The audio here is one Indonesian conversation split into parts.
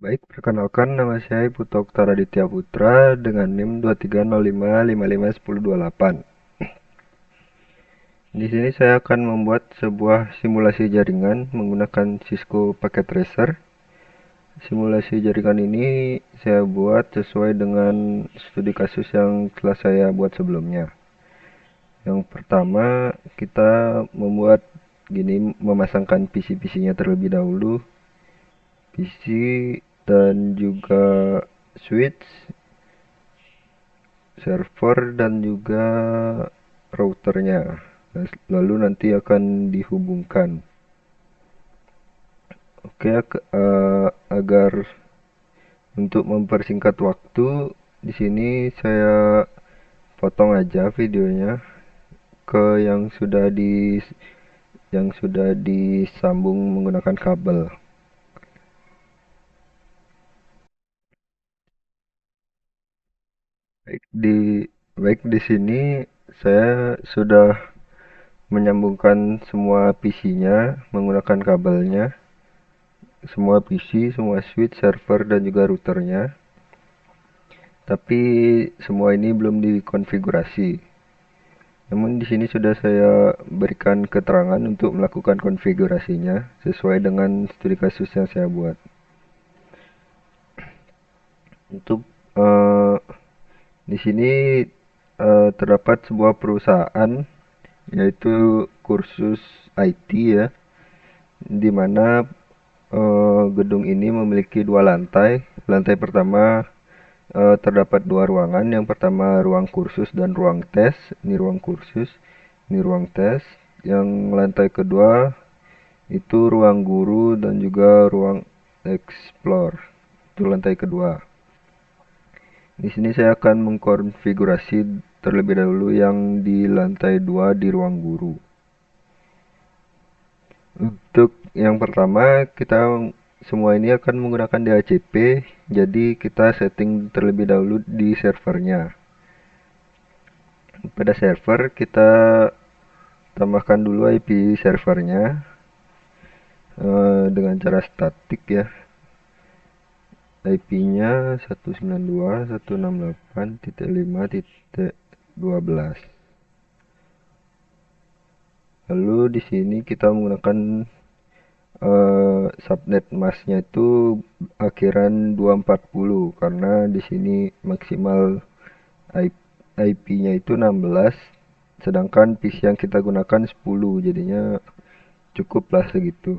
Baik, perkenalkan nama saya Putu Oktara Ditya Putra dengan NIM 23055551028. Di sini saya akan membuat sebuah simulasi jaringan menggunakan Cisco Packet Tracer. Simulasi jaringan ini saya buat sesuai dengan studi kasus yang telah saya buat sebelumnya. Yang pertama, kita membuat memasangkan PC-PC-nya terlebih dahulu. PC dan juga switch, server dan juga routernya. Lalu nanti akan dihubungkan. Oke, agar untuk mempersingkat waktu, di sini saya potong aja videonya ke yang sudah disambung menggunakan kabel. Baik di baik di sini saya sudah menyambungkan semua PC-nya menggunakan kabelnya, semua PC, semua switch, server dan juga routernya. Tapi semua ini belum dikonfigurasi. Namun di sini sudah saya berikan keterangan untuk melakukan konfigurasinya sesuai dengan studi kasus yang saya buat. Untuk eh, di sini terdapat sebuah perusahaan yaitu kursus IT ya, di mana gedung ini memiliki dua lantai. Lantai pertama terdapat dua ruangan. Yang pertama ruang kursus dan ruang tes. Ini ruang kursus, ini ruang tes. Yang lantai kedua itu ruang guru dan juga ruang explore. Itu lantai kedua. Di sini saya akan mengkonfigurasi terlebih dahulu yang di lantai 2 di ruang guru. Untuk yang pertama, kita semua ini akan menggunakan DHCP, jadi kita setting terlebih dahulu di servernya. Pada server, kita tambahkan dulu IP servernya dengan cara statik ya. IP-nya 192.168.5.12. Lalu di sini kita menggunakan subnet masknya itu akhiran 240 karena di sini maksimal IP-nya itu 16, sedangkan PC yang kita gunakan 10, jadinya cukuplah segitu.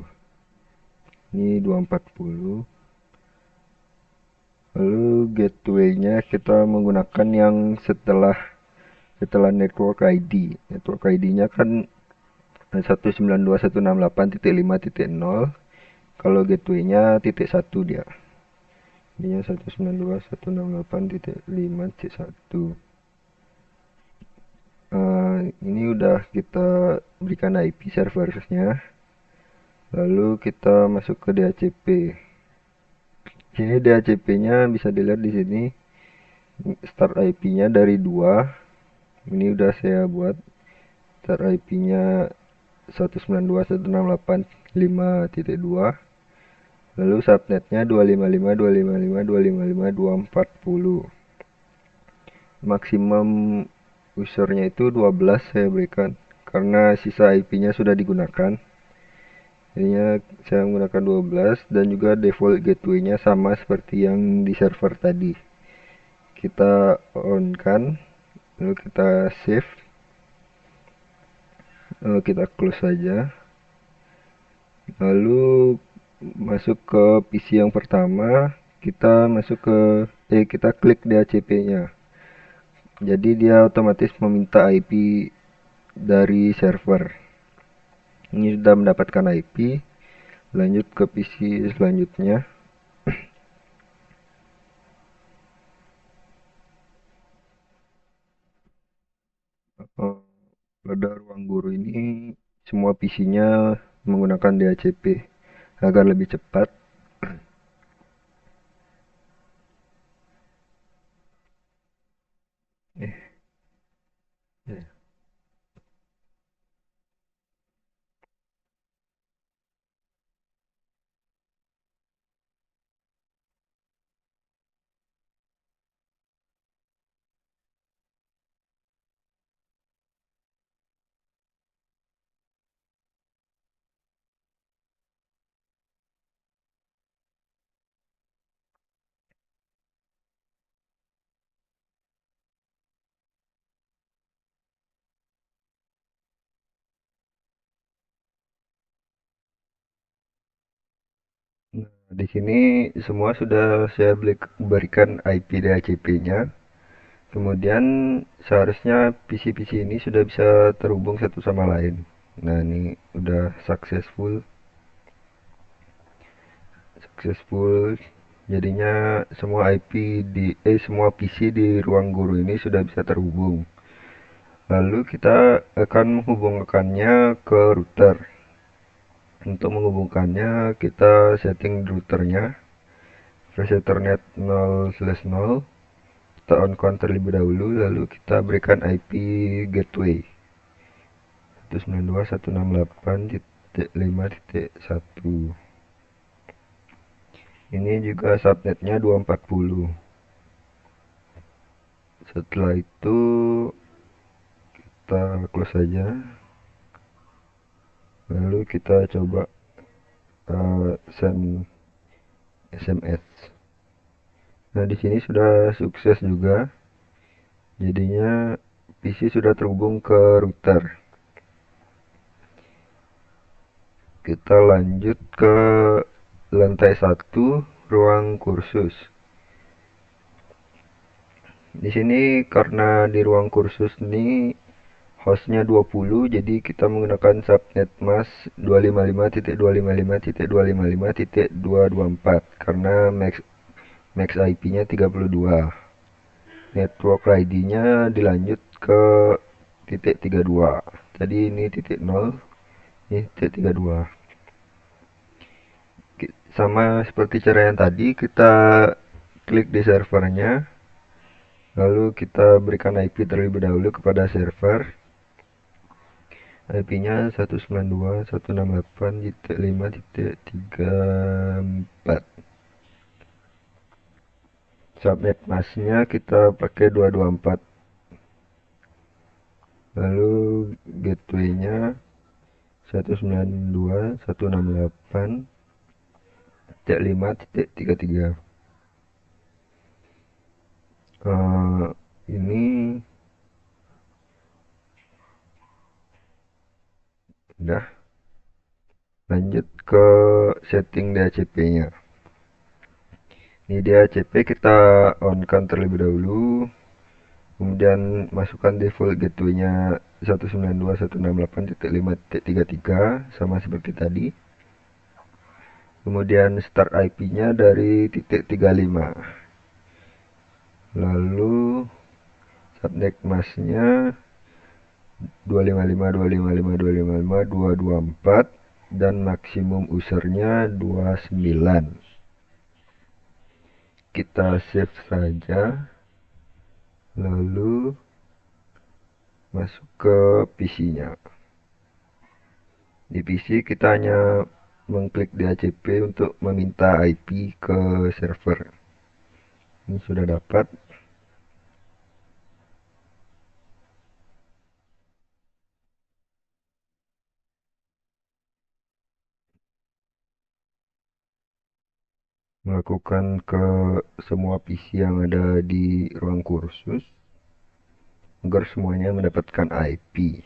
Ini 240. Lalu gateway-nya kita menggunakan yang setelah network ID. Network ID-nya kan 192.168.5.0. Kalau gateway-nya titik 1 dia. Ininya 192.168.5.1. Ini udah kita berikan IP servernya. Lalu kita masuk ke DHCP. Ini DHCP-nya bisa dilihat di sini. Start IP-nya dari 2. Ini udah saya buat. Start IP-nya 192.168.5.2. Lalu subnetnya 255.255.255.240. Maksimum usernya itu 12 saya berikan karena sisa IP-nya sudah digunakan. Jadinya saya menggunakan 12 dan juga default gateway-nya sama seperti yang di server tadi. Kita on kan, lalu kita save, lalu kita close saja. Lalu masuk ke PC yang pertama, kita klik DHCP-nya. Jadi dia otomatis meminta IP dari server. Ini sudah mendapatkan IP, lanjut ke PC selanjutnya. Eh, Pada ruang guru ini semua PC-nya menggunakan DHCP agar lebih cepat. Eh, ya. Di sini semua sudah saya berikan IP DHCP-nya. Kemudian seharusnya PC-PC ini sudah bisa terhubung satu sama lain. Nah, ini udah successful. Jadinya semua PC di ruang guru ini sudah bisa terhubung. Lalu kita akan menghubungkannya ke router. Untuk menghubungkannya, kita setting routernya, flash ethernet 0/0. Kita on terlebih dahulu, lalu kita berikan IP gateway 192.168.5.1. Ini juga subnetnya 240. Setelah itu kita close saja, lalu kita coba send SMS. Nah, di sini sudah sukses juga. Jadinya PC sudah terhubung ke router. Kita lanjut ke lantai 1, ruang kursus. Di sini karena di ruang kursus ini hostnya 20, jadi kita menggunakan subnet mask 255.255.255.224 karena max IP-nya 32. Network ID-nya dilanjut ke titik 32. Tadi ini titik 0, ini titik 32. Sama seperti cara yang tadi, kita klik di servernya, lalu kita berikan IP terlebih dahulu kepada server. IP-nya 192.168.5.34. Subnet masknya kita pakai 224. Lalu gateway-nya 192.168.5.33. Ini udah. Lanjut ke setting DHCP-nya. Ini DHCP kita on-kan terlebih dahulu. Kemudian masukkan default gateway-nya 192.168.5.33 sama seperti tadi. Kemudian start IP-nya dari titik 35. Lalu subnet masknya 255.255.255.224 dan maksimum usernya 29. Kita save saja, lalu masuk ke PC-nya. Di PC kita hanya mengklik DHCP untuk meminta IP ke server. Ini sudah dapat. Melakukan ke semua PC yang ada di ruang kursus agar semuanya mendapatkan IP.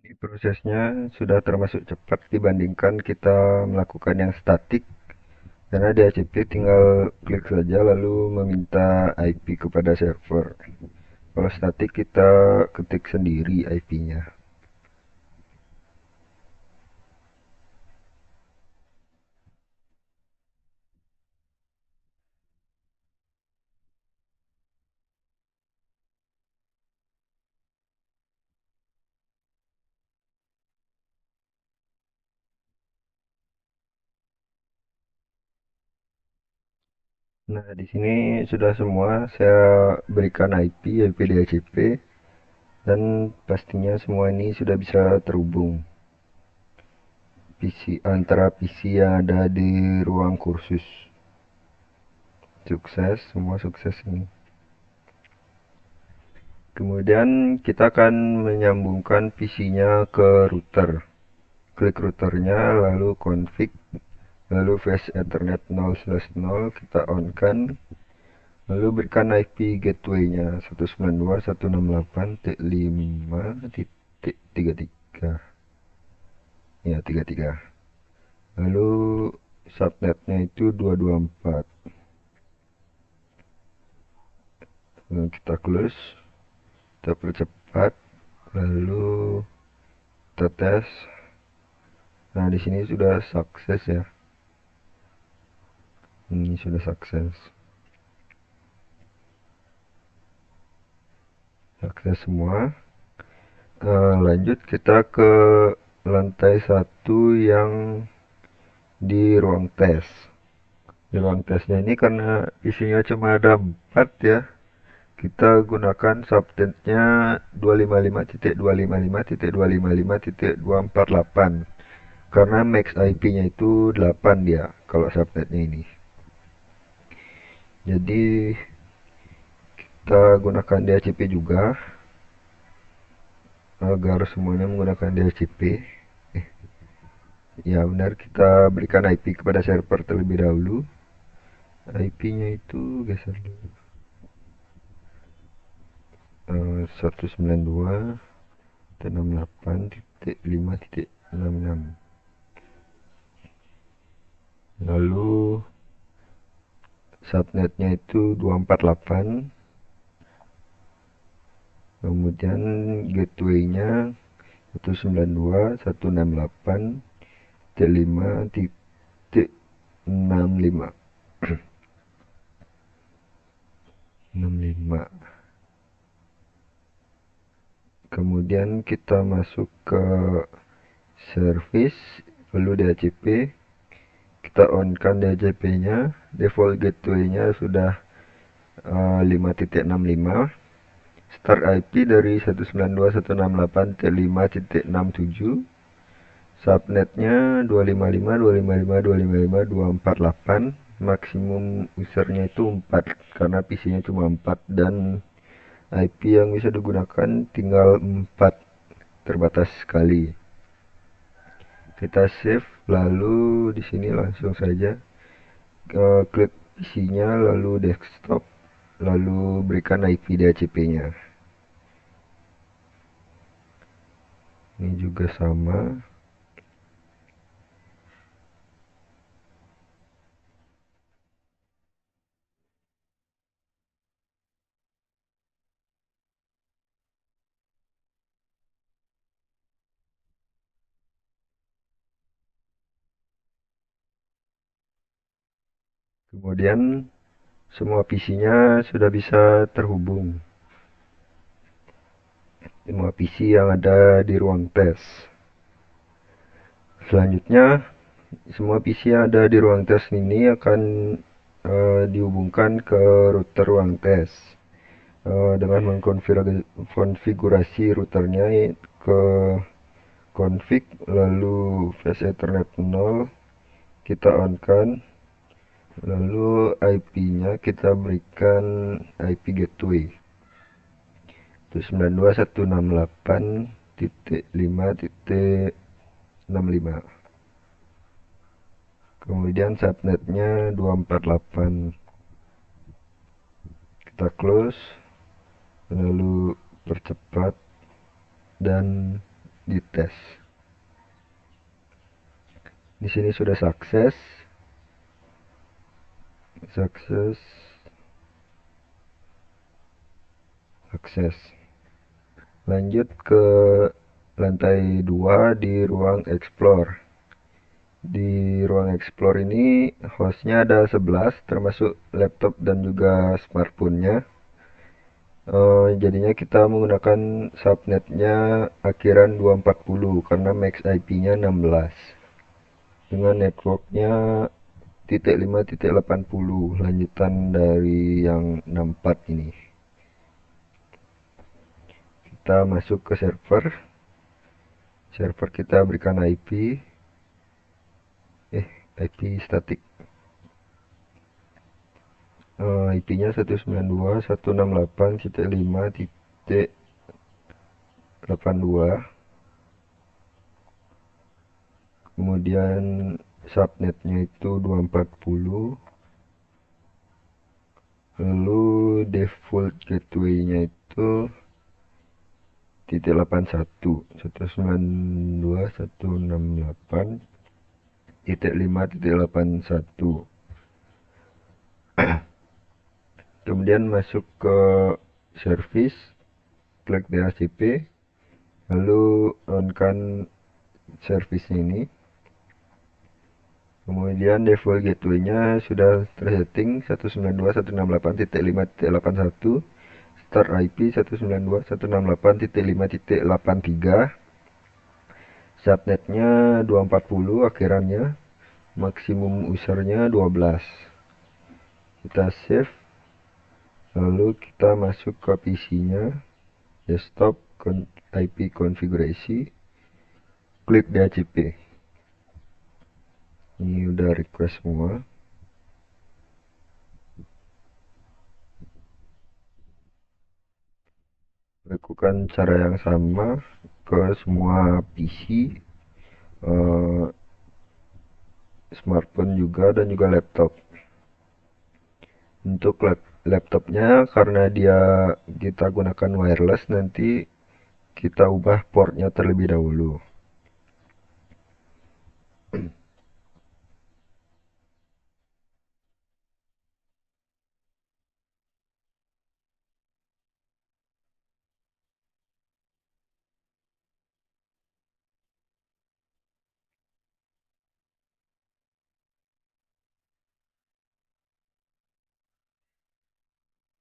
Ini prosesnya sudah termasuk cepat dibandingkan kita melakukan yang statik. Karena DHCP tinggal klik saja lalu meminta IP kepada server. Kalau statik kita ketik sendiri IP-nya. Nah, di sini sudah semua saya berikan IP DHCP, dan pastinya semua ini sudah bisa terhubung antara PC yang ada di ruang kursus. Sukses, semua sukses ini. Kemudian kita akan menyambungkan PC-nya ke router. Klik routernya, lalu config, lalu flash ethernet 0/0 kita on kan, lalu berikan IP gateway-nya 192.168.5.33. Ya, 33. Lalu subnetnya itu 224. Lalu kita close, kita percepat, lalu kita tes. Nah, di sini sudah sukses ya. Ini sudah sukses. Sukses semua. Lanjut kita ke lantai 1 yang di ruang tes. Di ruang tesnya ini karena isinya cuma ada 4 ya, kita gunakan subnetnya 255.255.255.248 karena max IP-nya itu 8 dia kalau subnetnya ini. Jadi kita gunakan DHCP juga agar semuanya menggunakan DHCP. Ya benar, kita berikan IP kepada server terlebih dahulu. IP-nya itu geser dulu. 192.168.5.66. Lalu subnetnya itu 248. Kemudian gateway-nya 192.168.5.65. 65. Kemudian kita masuk ke service, lalu DHCP. Kita on kan DHCP-nya, default gateway-nya sudah 5.65. Start IP dari 192.168.5.67. Subnetnya 255.255.255.248. Maksimum usernya itu 4 karena PC-nya cuma 4, dan IP yang bisa digunakan tinggal 4, terbatas sekali. Kita save, lalu di sini langsung saja klik PC-nya, lalu desktop, lalu berikan IP DHCP-nya. Ini juga sama. Kemudian semua PC-nya sudah bisa terhubung. Semua PC yang ada di ruang tes. Selanjutnya, semua PC yang ada di ruang tes ini akan dihubungkan ke router ruang tes dengan mengkonfigurasi routernya ke config, lalu flash ethernet 0 kita on kan, lalu IP-nya kita berikan IP gateway 192.168.5.65. Kemudian subnetnya 248. Kita close, lalu percepat dan dites. Di sini sudah sukses. Sukses. akses. Lanjut ke lantai 2 di ruang explore. Di ruang explore ini hostnya ada 11 termasuk laptop dan juga smartphone-nya. Jadinya kita menggunakan subnetnya akhiran 240 karena max IP-nya 16 dengan networknya titik 5.80 lanjutan dari yang 64 ini. Kita masuk ke server kita berikan IP statik. IP-nya 192.168.5.82. Kemudian subnetnya itu 240. Lalu default gateway-nya itu titik 81 192.168.5.81. Kemudian masuk ke service, klik DHCP, lalu on-kan service ini. Kemudian default gateway-nya sudah tersetting 192.168.5.81, start IP 192.168.5.83, subnetnya 240 akhirannya, maksimum usernya 12. Kita save, lalu kita masuk ke PC-nya, desktop, IP konfigurasi, klik DHCP. Ini udah request semua. Lakukan cara yang sama ke semua PC, smartphone juga, dan juga laptop. Untuk laptopnya, karena dia kita gunakan wireless, nanti kita ubah portnya terlebih dahulu.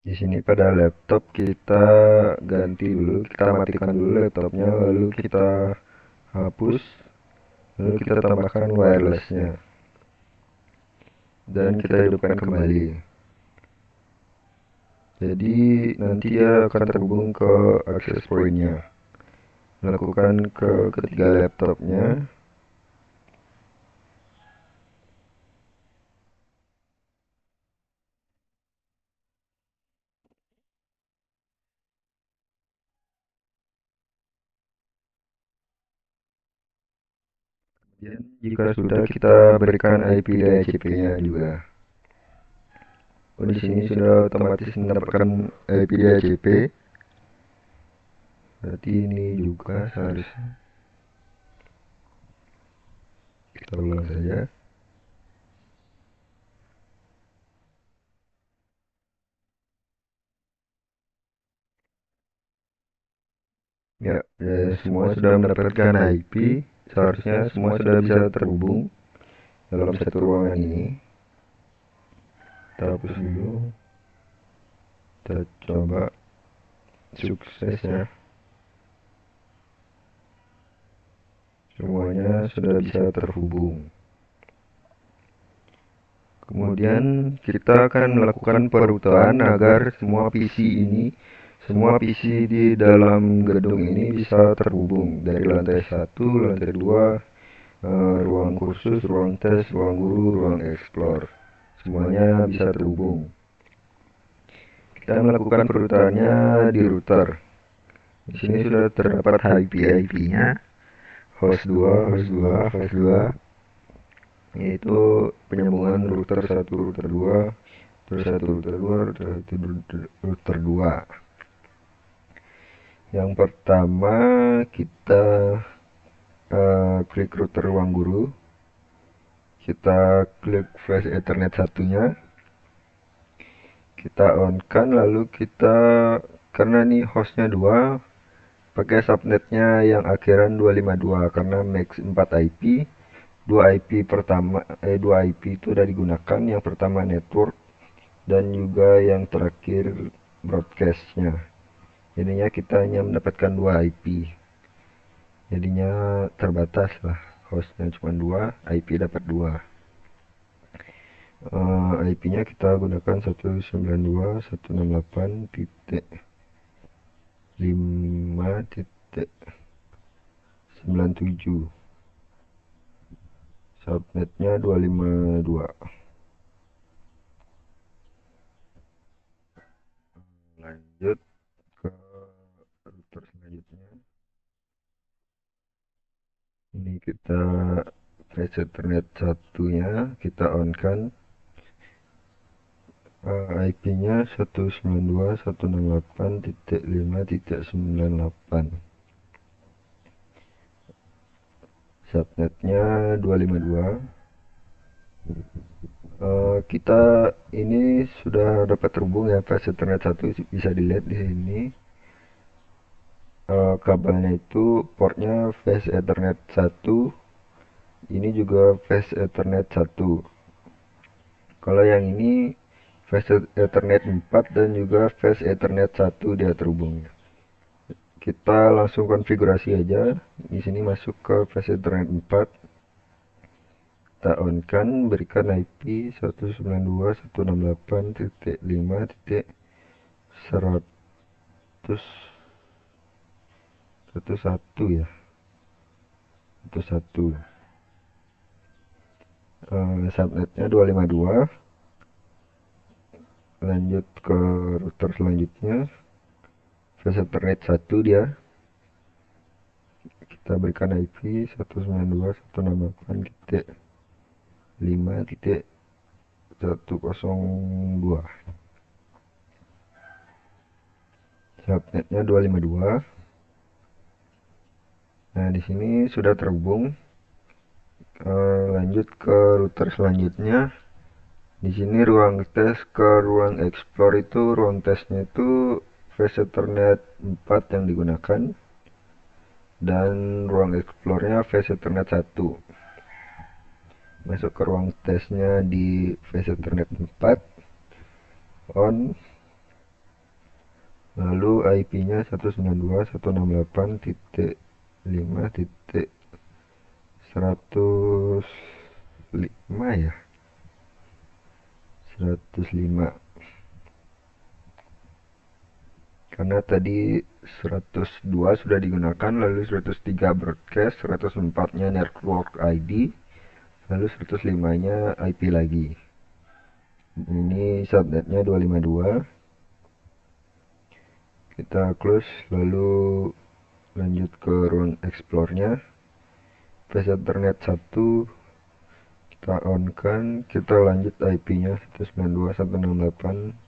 Di sini pada laptop kita ganti dulu, kita matikan dulu laptopnya, lalu kita hapus, lalu kita tambahkan wirelessnya, dan kita hidupkan kembali. Jadi nanti dia akan terhubung ke access point-nya. Lakukan ke ketiga laptopnya. Dan jika sudah, kita berikan IP DHCP-nya juga. Di sini sudah otomatis mendapatkan IP DHCP. Berarti ini juga seharusnya. Kita ulang saja. Ya, semua sudah mendapatkan IP. Seharusnya semua sudah bisa terhubung dalam satu ruangan ini. Kita hapus dulu. Kita coba. Sukses ya. Semuanya sudah bisa terhubung. Kemudian kita akan melakukan perutuan agar semua PC di dalam gedung ini bisa terhubung dari lantai 1, lantai 2, ruang kursus, ruang tes, ruang guru, ruang explore. Semuanya bisa terhubung. Kita melakukan perutuannya di router. Di sini sudah terdapat IP-nya. Host 2, host 2, host 2, yaitu penyambungan router 1, router 2, router 1, router 2, router 2. Yang pertama kita klik router ruang guru, kita klik flash ethernet satunya, kita on kan, lalu kita karena nih hostnya 2, pakai subnetnya yang akhiran 252 karena max 4 IP. 2 IP itu udah digunakan, yang pertama network dan juga yang terakhir broadcastnya. Jadinya kita hanya mendapatkan 2 IP, jadinya terbatas lah, hostnya cuma 2, IP dapat 2. IP-nya kita gunakan 192.168.5.97, subnetnya 252. Lanjut ke router selanjutnya. Ini kita flash ethernet satunya kita on kan. IP-nya 192.168.5.98, subnetnya 252. Kita ini sudah dapat terhubung ya flash ethernet 1, bisa dilihat di sini. Kabelnya itu portnya flash ethernet 1, ini juga flash ethernet 1. Kalau yang ini flash ethernet 4 dan juga flash ethernet 1 dia terhubungnya. Kita langsung konfigurasi aja. Di sini masuk ke flash ethernet 4. Kita on kan, berikan IP 192.168.5.101 ya. 101. Subnetnya 252. Lanjut ke router selanjutnya, flash ethernet 1 dia. Kita berikan IP 192.168.5.102. Subnetnya 252. Nah, di sini sudah terhubung. Lanjut ke router selanjutnya. Di sini ruang tes ke ruang explore itu, ruang tesnya itu flash ethernet 4 yang digunakan dan ruang explore-nya flash ethernet 1. Masuk ke ruang tesnya di flash ethernet 4, on, lalu IP-nya 192.168.5.105 ya. 105 karena tadi 102 sudah digunakan, lalu 103 broadcast, 104 nya network ID, lalu 105 nya IP lagi. Ini subnetnya 252. Kita close, lalu lanjut ke ruang explore nya. Flash ethernet 1 kita on kan, kita lanjut IP nya 192.168.5.106.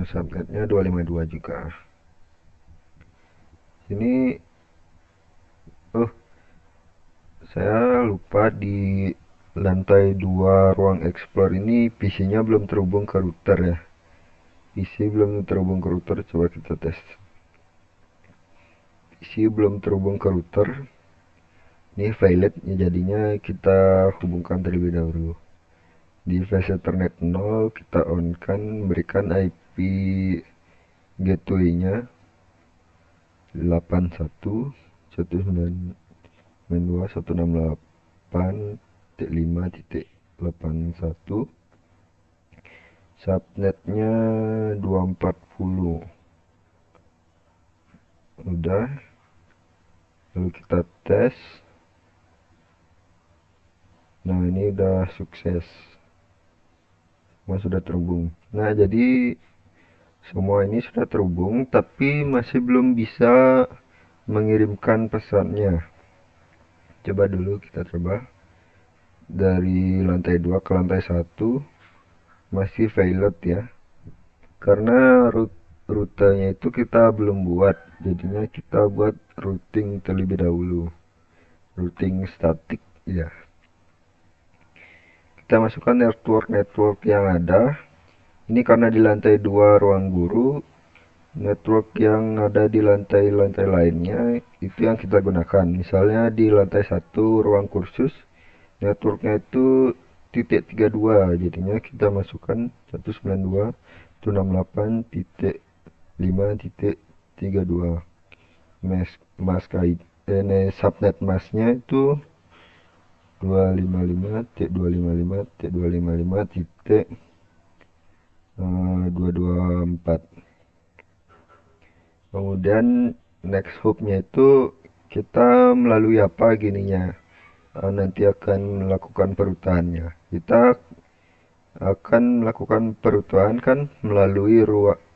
Subnetnya 252 juga. Ini saya lupa, di lantai 2 ruang explore ini PC-nya belum terhubung ke router ya. PC belum terhubung ke router, coba kita tes. PC belum terhubung ke router. Ini violet ya, jadinya kita hubungkan terlebih dahulu. Di flash ethernet 0 kita on kan, berikan IP gateway-nya 81.192.168.5.81. Subnetnya 240. Udah, lalu kita tes. Nah, ini udah sukses, semua sudah terhubung. Nah, jadi semua ini sudah terhubung, tapi masih belum bisa mengirimkan pesannya. Coba dulu kita coba dari lantai 2 ke lantai 1, masih violet ya, karena rutenya itu kita belum buat, jadinya kita buat routing terlebih dahulu, routing statik ya. kita masukkan network yang ada. Ini karena di lantai 2 ruang guru, network yang ada di lantai-lantai lainnya itu yang kita gunakan. Misalnya di lantai 1 ruang kursus, networknya itu titik 32, jadinya kita masukkan 192.168.5.32. Subnet masknya itu 255.255.225.224. Kemudian next hopnya itu kita melalui apa gininya. Nanti akan melakukan perutuhannya. Kita akan melakukan perutuhan kan melalui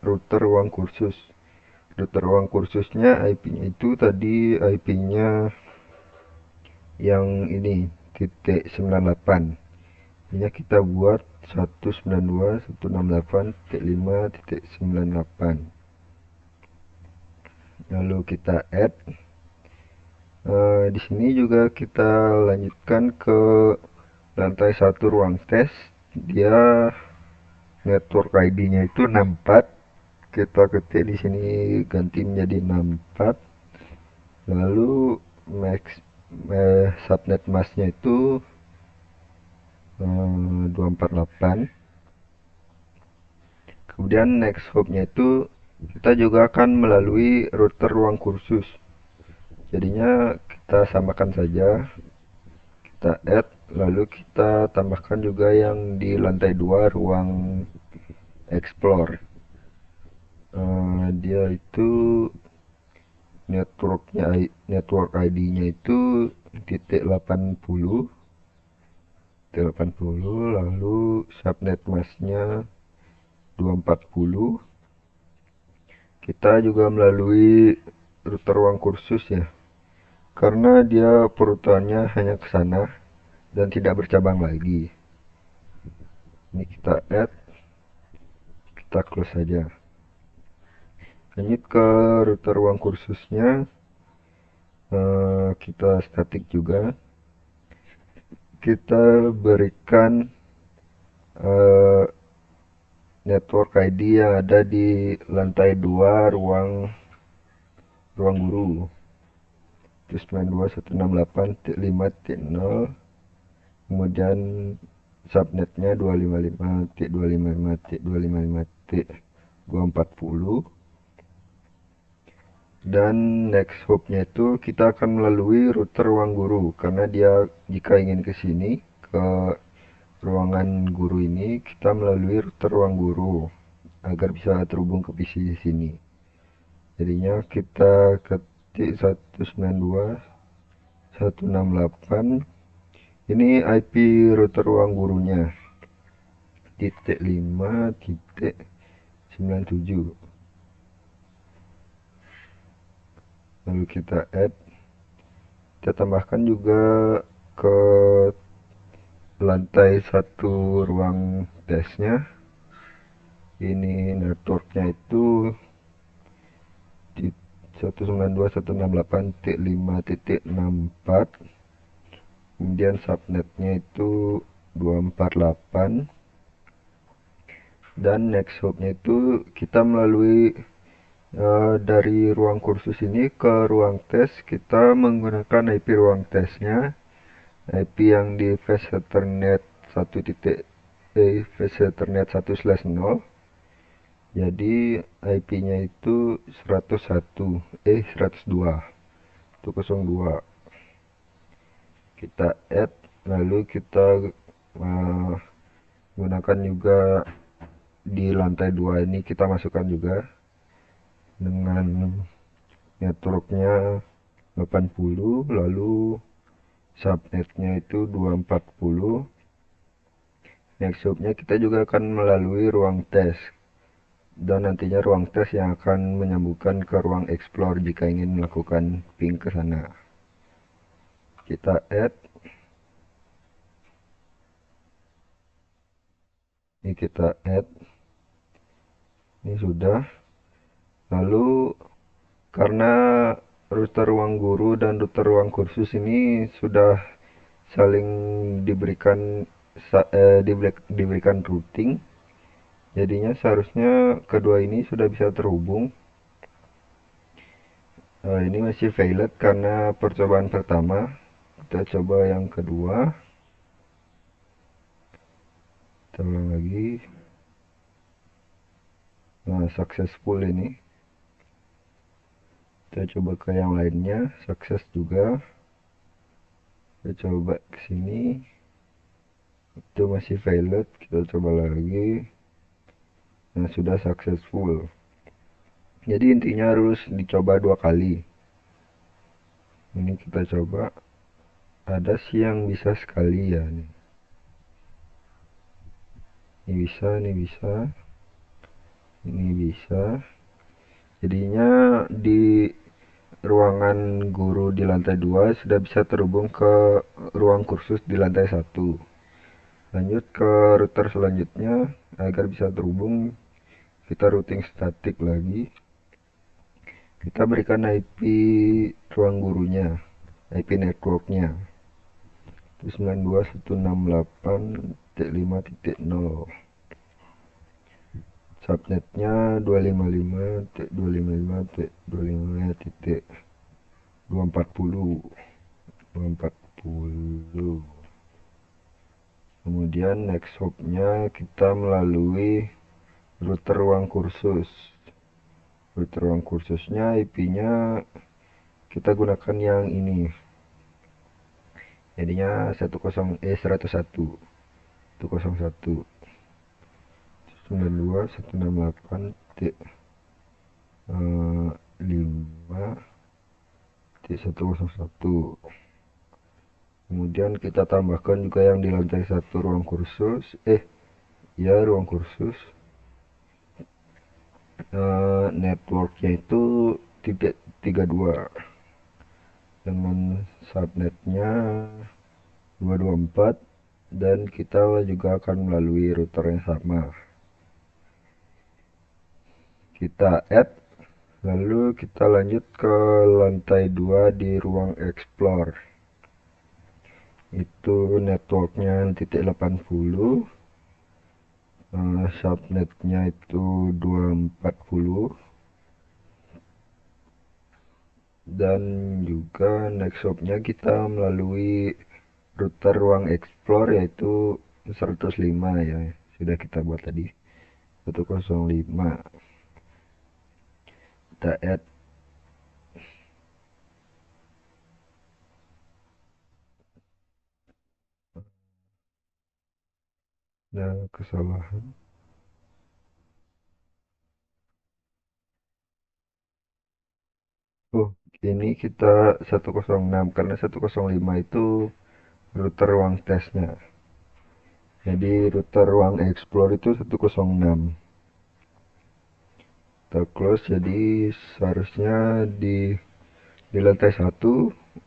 router ruang kursus. Router ruang kursusnya IP-nya itu tadi IP-nya yang ini titik 98. Ini kita buat 192.168.5.98. Lalu kita add. Di sini juga kita lanjutkan ke lantai 1 ruang tes. Dia network ID-nya itu 64. Kita ketik di sini ganti menjadi 64. Lalu subnet masknya itu 248. Kemudian next hopnya itu kita juga akan melalui router ruang kursus. Jadinya kita samakan saja, kita add, lalu kita tambahkan juga yang di lantai 2 ruang explore. Dia itu network ID-nya itu titik 80, lalu subnet masknya 240. Kita juga melalui router ruang kursus ya, karena dia perutuhannya hanya ke sana dan tidak bercabang lagi. Ini kita add, kita close saja. Lanjut ke router ruang kursusnya, kita static juga. Kita berikan network ID yang ada di lantai 2 ruang guru. 192.168.5.0, kemudian subnetnya 255.255.255.240. Dan next hopnya itu kita akan melalui router ruang guru, karena dia jika ingin ke sini ke ruangan guru ini, kita melalui router ruang guru agar bisa terhubung ke PC di sini. Jadinya kita ketik 192.168. Ini IP router ruang gurunya titik 5.97. Lalu kita add, kita tambahkan juga ke lantai 1 ruang tesnya. Ini networknya itu 192.168.5.64, kemudian subnetnya itu 248, dan next hopnya itu kita melalui dari ruang kursus ini ke ruang tes. Kita menggunakan IP ruang tesnya, IP yang di flash ethernet 1/0. Jadi IP-nya itu 102. Kita add, lalu kita menggunakan juga di lantai 2 ini, kita masukkan juga dengan networknya 80, lalu subnetnya itu 240. Next hopnya kita juga akan melalui ruang tes, dan nantinya ruang tes yang akan menyambungkan ke ruang explore jika ingin melakukan ping ke sana. Kita add, ini kita add, ini sudah. Lalu karena router ruang guru dan router ruang kursus ini sudah saling diberikan diberikan routing, jadinya seharusnya kedua ini sudah bisa terhubung. Ini masih valid karena percobaan pertama. Kita coba yang kedua, kita ulang lagi. Nah, successful ini. Kita coba ke yang lainnya, sukses juga. Kita coba ke sini, itu masih valid. Kita coba lagi. Nah, sudah successful. Jadi intinya harus dicoba 2 kali. Ini kita coba. Ada sih yang bisa sekali ya nih. Ini bisa, ini bisa, ini bisa. Jadinya di ruangan guru di lantai 2 sudah bisa terhubung ke ruang kursus di lantai 1. Lanjut ke router selanjutnya. Agar bisa terhubung, kita routing statik lagi. Kita berikan IP ruang gurunya, IP networknya 92.168.5.0. Subnetnya 255.255.255.240. Kemudian next hopnya kita melalui router ruang kursus. Router ruang kursusnya IP-nya kita gunakan yang ini. Jadinya 101 101.168.5.101. Kemudian kita tambahkan juga yang di lantai 1 ruang kursus. Ruang kursus. Networknya itu 32 dengan subnetnya 224, dan kita juga akan melalui router yang sama. Kita add, lalu kita lanjut ke lantai 2 di ruang explore. Itu networknya titik 80, subnetnya itu 240, dan juga next hopnya kita melalui router ruang explore yaitu 105 ya, sudah kita buat tadi 105. Kita add. Nah, kesalahan. Ini kita 106 karena 105 itu router ruang tesnya. Jadi router ruang explore itu 106. Kita close, jadi seharusnya di lantai 1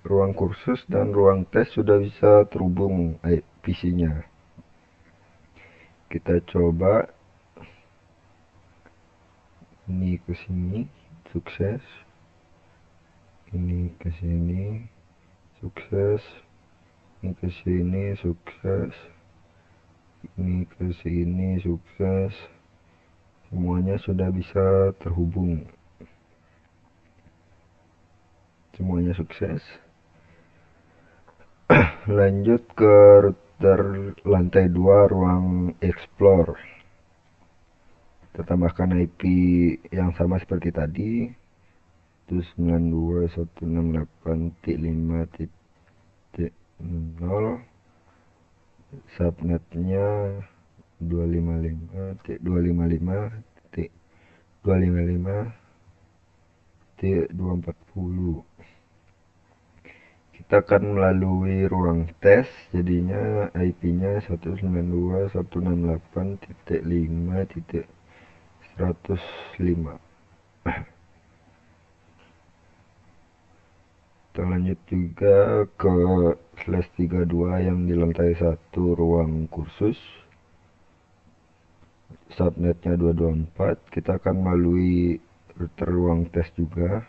ruang kursus dan ruang tes sudah bisa terhubung PC-nya. Kita coba ini ke sini, sukses. Ini ke sini, sukses. Ini ke sini, sukses. Ini ke sini, sukses. Semuanya sudah bisa terhubung. Semuanya sukses. Lanjut ke router lantai 2 ruang explore. Kita tambahkan IP yang sama seperti tadi, 192.168.5.0. Subnetnya 255.255.255.240. Kita akan melalui ruang tes, jadinya IP-nya 192.168.5.105. Kita lanjut juga ke /32 yang di lantai 1 ruang kursus. Subnetnya 224. Kita akan melalui router ruang tes juga.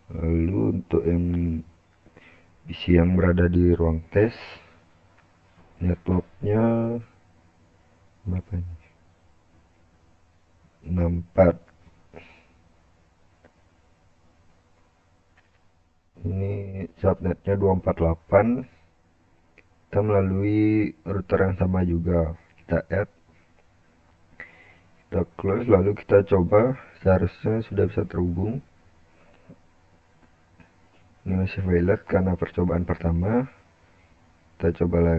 Lalu untuk yang PC yang berada di ruang tes, networknya berapa ini, 64. Ini subnetnya 248. Kita melalui router yang sama juga, kita add, kita close, lalu kita coba. Seharusnya sudah bisa terhubung. Ini masih failed karena percobaan pertama. Kita coba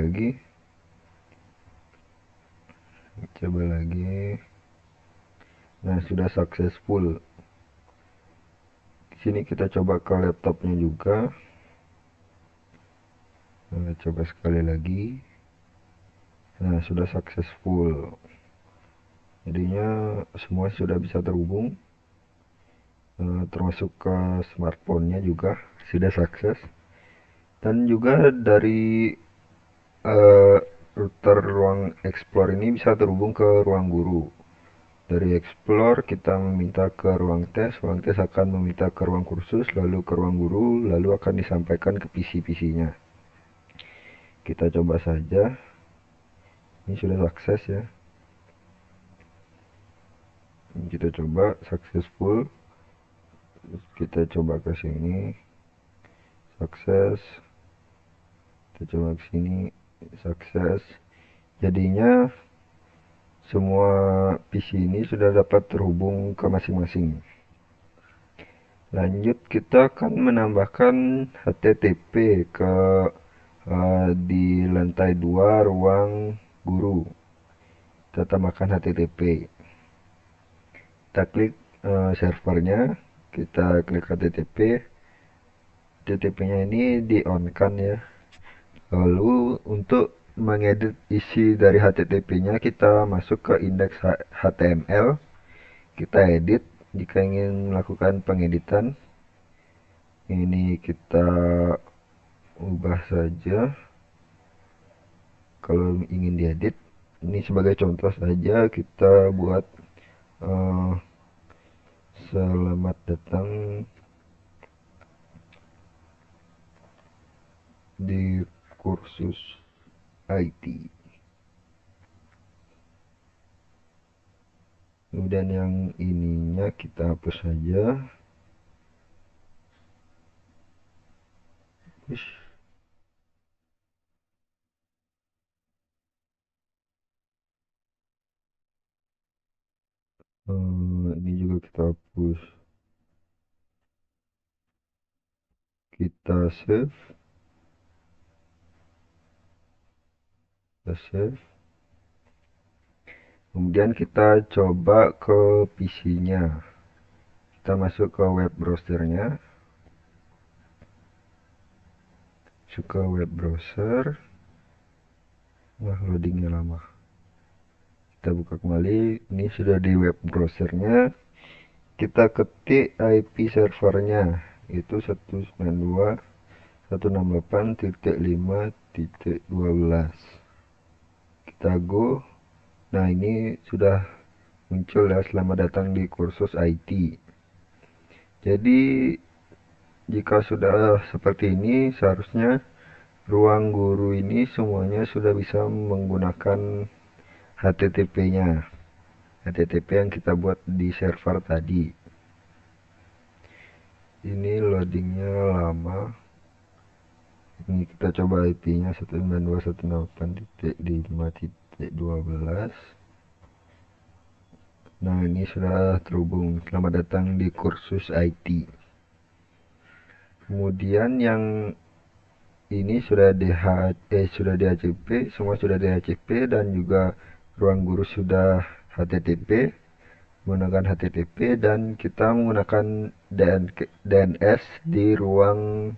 lagi, nah sudah successful. Di sini kita coba ke laptopnya juga. Nah, coba sekali lagi. Nah, sudah successful. Jadinya semua sudah bisa terhubung, termasuk ke smartphone-nya juga sudah sukses. Dan juga dari eh, router ruang explore ini bisa terhubung ke ruang guru. Dari explore kita meminta ke ruang tes akan meminta ke ruang kursus, lalu ke ruang guru, lalu akan disampaikan ke PC-PC-nya. Kita coba saja. Ini sudah sukses ya. Ini kita coba successful. Terus kita coba ke sini, sukses. Kita coba ke sini, sukses. Jadinya semua PC ini sudah dapat terhubung ke masing-masing. Lanjut, kita akan menambahkan HTTP ke di lantai 2 ruang guru. Kita tambahkan HTTP. Kita klik servernya, kita klik HTTP. HTTP-nya ini di on kan ya. Lalu untuk mengedit isi dari HTTP-nya, kita masuk ke indeks HTML. Kita edit jika ingin melakukan pengeditan. Ini kita ubah saja kalau ingin diedit. Ini sebagai contoh saja, kita buat uh, selamat datang di kursus IT. Kemudian yang ininya kita hapus saja. Ini juga kita hapus. Kita save. Kemudian kita coba ke PC-nya. Kita masuk ke web browsernya. Masuk ke web browser. Wah, loadingnya lama. Kita buka kembali. Ini sudah di web browsernya. Kita ketik IP servernya, itu 192.168.5.12. Kita go. Nah, ini sudah muncul ya, selamat datang di kursus IT. Jadi jika sudah seperti ini, seharusnya ruang guru ini semuanya sudah bisa menggunakan HTTP-nya. HTTP yang kita buat di server tadi. Ini loadingnya lama. Ini kita coba IP-nya 192.168.5.12. Nah, ini sudah terhubung. Selamat datang di kursus IT. Kemudian yang ini sudah DHCP, semua sudah DHCP, dan juga ruang guru sudah HTTP, menggunakan HTTP, dan kita menggunakan DNS di ruang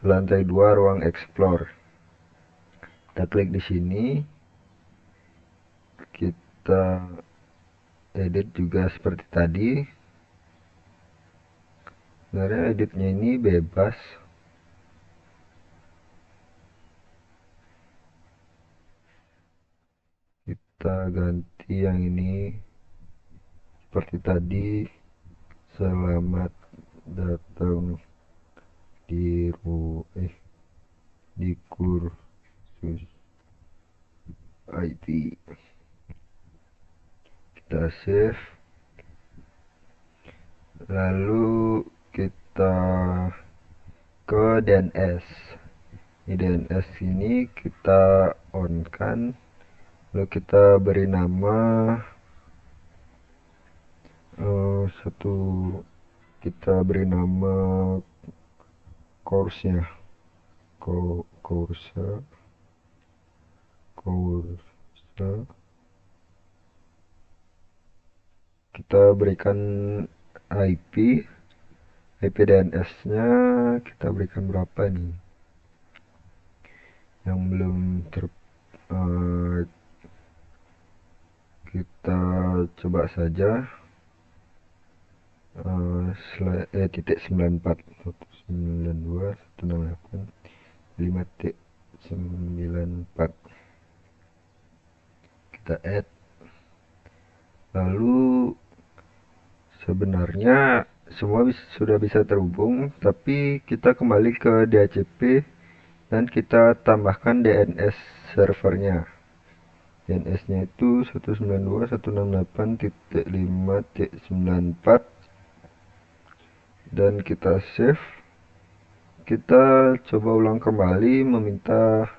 lantai 2 ruang explore. Kita klik di sini, kita edit juga seperti tadi. Sebenarnya editnya ini bebas. Kita ganti yang ini seperti tadi. Selamat datang di kursus IP. Kita save, lalu kita ke DNS. Di DNS ini kita on kan, lalu kita beri nama satu, kita beri nama course-nya, course, kita berikan IP DNS-nya kita berikan berapa nih, yang belum kita coba saja titik 94 192 168 5.94, kita add. Lalu sebenarnya semua sudah bisa terhubung, tapi kita kembali ke DHCP dan kita tambahkan DNS servernya. DNS-nya itu 192.168.5.94 dan kita save. Kita coba ulang kembali meminta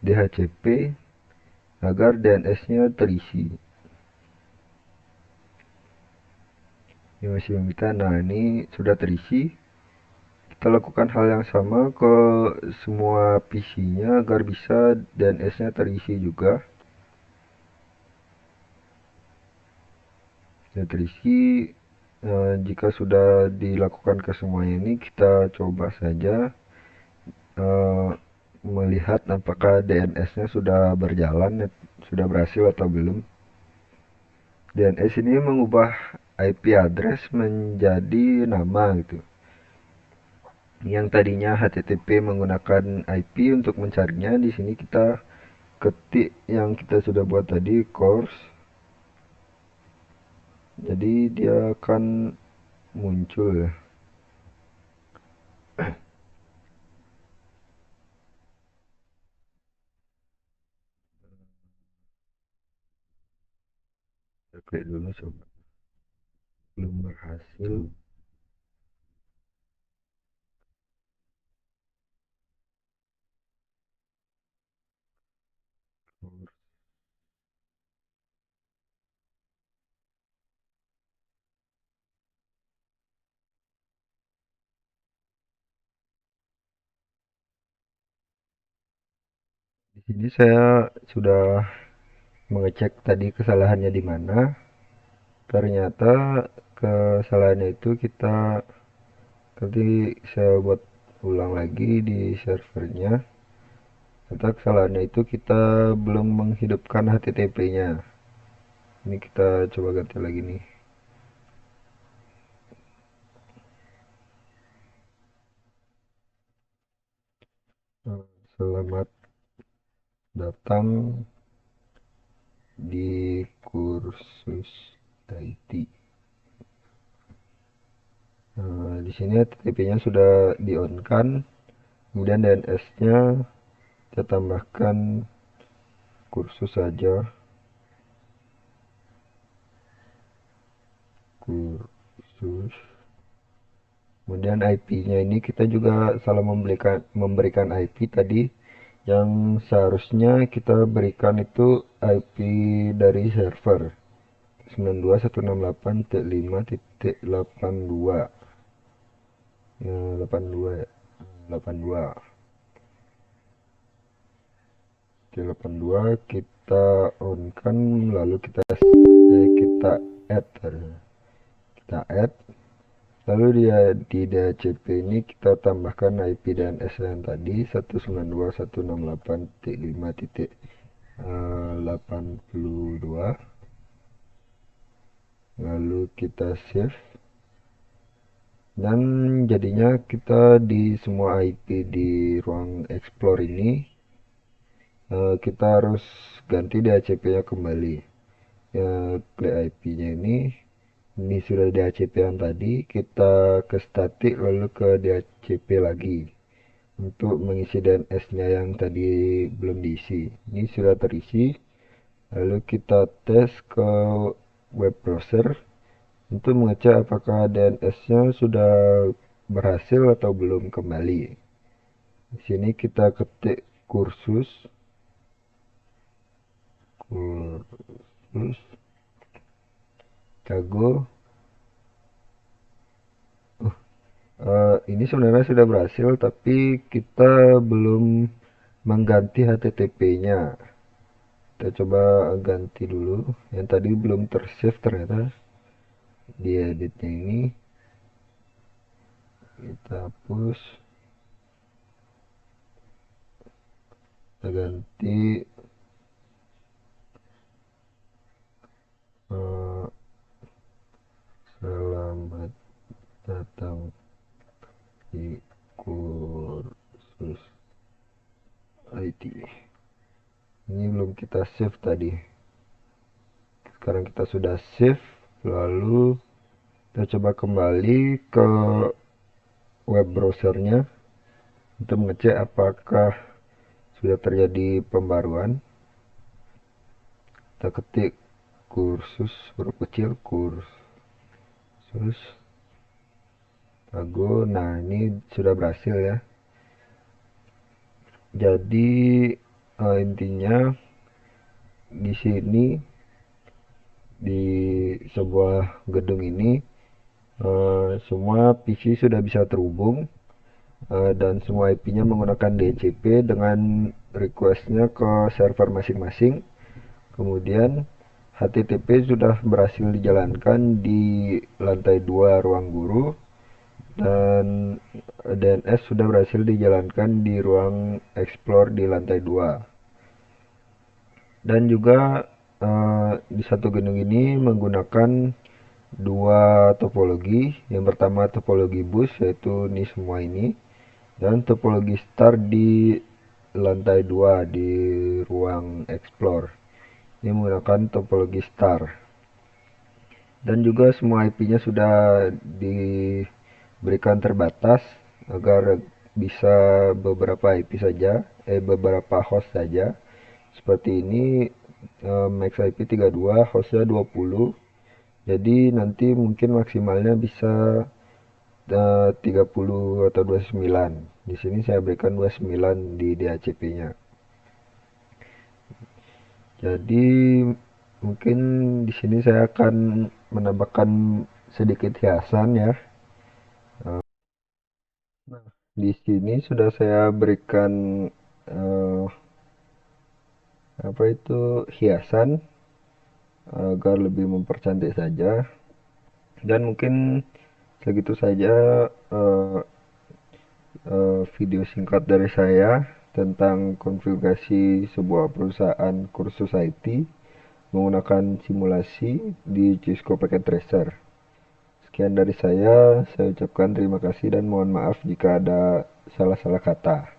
DHCP agar DNS-nya terisi. Ini masih meminta. Nah, ini sudah terisi. Kita lakukan hal yang sama ke semua PC-nya agar bisa DNS-nya terisi juga. Sudah terisi. Jika sudah dilakukan ke semuanya ini, kita coba saja melihat apakah DNS-nya sudah berjalan, sudah berhasil atau belum. DNS ini mengubah IP address menjadi nama gitu. Yang tadinya HTTP menggunakan IP untuk mencarinya, di sini kita ketik yang kita sudah buat tadi, course. Jadi dia akan muncul ya. Kita klik dulu coba. Belum berhasil. Di sini saya sudah mengecek tadi kesalahannya di mana. Ternyata kesalahannya itu kita nanti saya buat ulang lagi di servernya. Ternyata kesalahannya itu kita belum menghidupkan HTTP-nya. Ini kita coba ganti lagi nih. Selamat datang di kursus IT. Di sini HTTP-nya sudah di-on-kan, kemudian DNS-nya kita tambahkan kursus saja, kursus. Kemudian IP-nya ini kita juga salah memberikan IP tadi, yang seharusnya kita berikan itu IP dari server 92.168.5.82 ya, 82 ya, 82 82 kita on kan, lalu kita add kita add. Lalu di DHCP ini kita tambahkan IP DNS yang tadi 192.168.5.82. Lalu kita save. Dan jadinya kita di semua IP di ruang explore ini kita harus ganti DHCP-nya kembali. Klik IP-nya ini sudah DHCP yang tadi, kita ke static lalu ke DHCP lagi untuk mengisi DNS-nya yang tadi belum diisi. Ini sudah terisi. Lalu kita tes ke web browser untuk mengecek apakah DNS-nya sudah berhasil atau belum kembali. Di sini kita ketik kursus, kursus, Cago. Ini sebenarnya sudah berhasil, tapi kita belum mengganti HTTP-nya. Kita coba ganti dulu. Yang tadi belum tersave ternyata di editnya ini. Kita hapus. Kita ganti. eh, Selamat datang di kursus IT. Ini belum kita save tadi. Sekarang kita sudah save. Lalu kita coba kembali ke web browsernya untuk mengecek apakah sudah terjadi pembaruan. Kita ketik kursus huruf kecil, kursus Cago. Nah, ini sudah berhasil ya. Jadi intinya di sini di sebuah gedung ini semua PC sudah bisa terhubung dan semua IP-nya menggunakan DHCP dengan requestnya ke server masing-masing. Kemudian HTTP sudah berhasil dijalankan di lantai 2 ruang guru dan DNS sudah berhasil dijalankan di ruang explore di lantai 2. Dan juga di satu gedung ini menggunakan dua topologi. Yang pertama topologi bus, yaitu ini semua ini, dan topologi star di lantai 2 di ruang explore. Ini menggunakan topologi star. Dan juga semua IP-nya sudah diberikan terbatas agar bisa beberapa IP saja, beberapa host saja. Seperti ini, max IP 32, hostnya 20. Jadi nanti mungkin maksimalnya bisa 30 atau 29. Di sini saya berikan 29 di DHCP-nya. Jadi mungkin di sini saya akan menambahkan sedikit hiasan ya. Nah, di sini sudah saya berikan eh, apa itu hiasan agar lebih mempercantik saja. Dan mungkin segitu saja eh, video singkat dari saya tentang konfigurasi sebuah perusahaan kursus IT menggunakan simulasi di Cisco Packet Tracer. Sekian dari saya ucapkan terima kasih dan mohon maaf jika ada salah-salah kata.